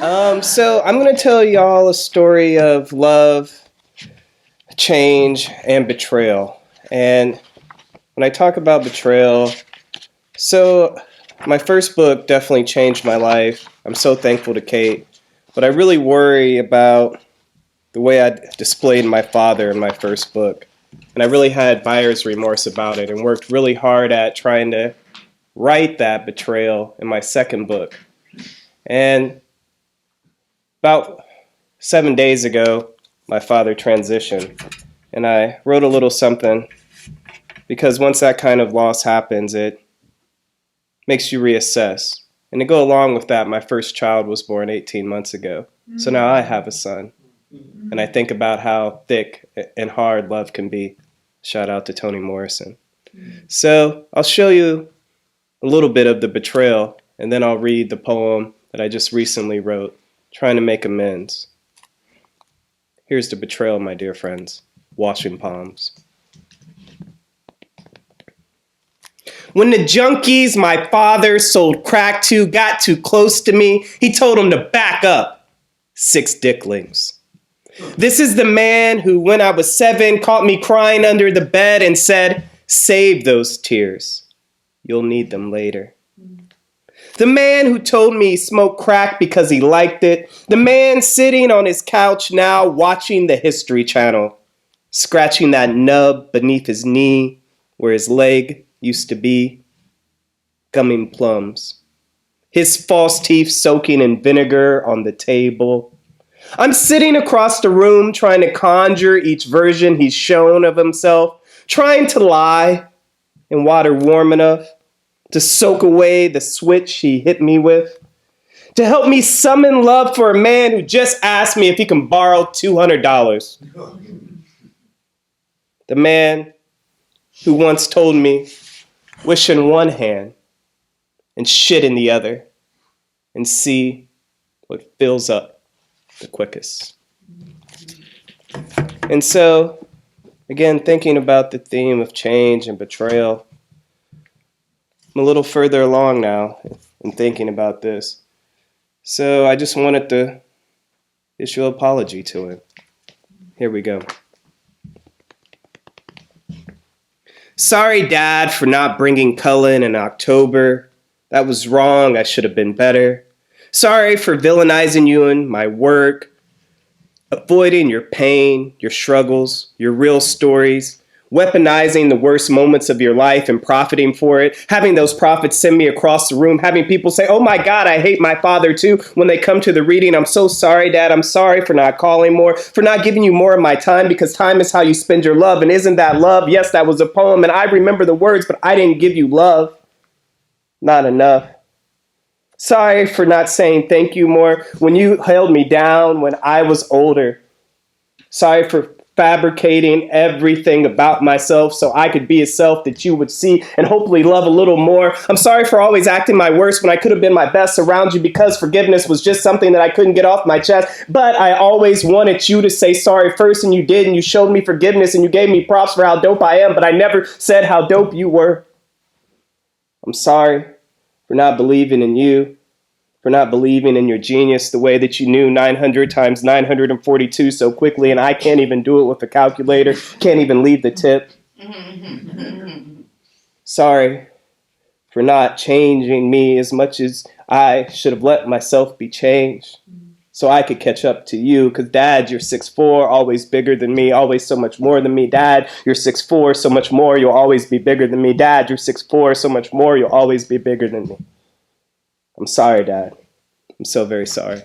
So I'm going to tell y'all a story of love, change, and betrayal. And when I talk about betrayal, so my first book definitely changed my life. I'm so thankful to Kate. But I really worry about the way I displayed my father in my first book. And I really had buyer's remorse about it and worked really hard at trying to write that betrayal in my second book. And about 7 days ago, my father transitioned. And I wrote a little something because once that kind of loss happens, it makes you reassess. And to go along with that, my first child was born 18 months ago. So now I have a son. And I think about how thick and hard love can be. Shout out to Toni Morrison. So I'll show you a little bit of the betrayal, and then I'll read the poem that I just recently wrote, Trying to Make Amends. Here's the betrayal, my dear friends. Washing palms. When the junkies my father sold crack to got too close to me, he told them to back up. 6 dicklings. This is the man who, when I was 7, caught me crying under the bed and said, "Save those tears. You'll need them later." The man who told me he smoked crack because he liked it. The man sitting on his couch now watching the History Channel, scratching that nub beneath his knee where his leg used to be, gumming plums. His false teeth soaking in vinegar on the table. I'm sitting across the room trying to conjure each version he's shown of himself, trying to lie in water warm enough to soak away the switch he hit me with, to help me summon love for a man who just asked me if he can borrow $200. The man who once told me, wish in one hand and shit in the other and see what fills up the quickest. And so, again, thinking about the theme of change and betrayal, I'm a little further along now in thinking about this. So I just wanted to issue an apology to him. Here we go. Sorry, Dad, for not bringing Cullen in October. That was wrong. I should have been better. Sorry for villainizing you in my work, avoiding your pain, your struggles, your real stories, weaponizing the worst moments of your life and profiting for it, having those prophets send me across the room, having people say, "Oh my God, I hate my father too," when they come to the reading. I'm so sorry, Dad. I'm sorry for not calling more, for not giving you more of my time, because time is how you spend your love. And isn't that love? Yes, that was a poem, and I remember the words, but I didn't give you love. Not enough. Sorry for not saying thank you more when you held me down when I was older. Sorry for fabricating everything about myself so I could be a self that you would see and hopefully love a little more. I'm sorry for always acting my worst when I could have been my best around you, because forgiveness was just something that I couldn't get off my chest. But I always wanted you to say sorry first, and you did, and you showed me forgiveness, and you gave me props for how dope I am, but I never said how dope you were. I'm sorry for not believing in you, for not believing in your genius the way that you knew 900 times 942 so quickly, and I can't even do it with a calculator, can't even leave the tip. Sorry for not changing me as much as I should have let myself be changed so I could catch up to you, because Dad, you're 6'4", always bigger than me, always so much more than me. Dad, you're 6'4", so much more, you'll always be bigger than me. Dad, you're 6'4", so much more, you'll always be bigger than me. I'm sorry, Dad. I'm so very sorry.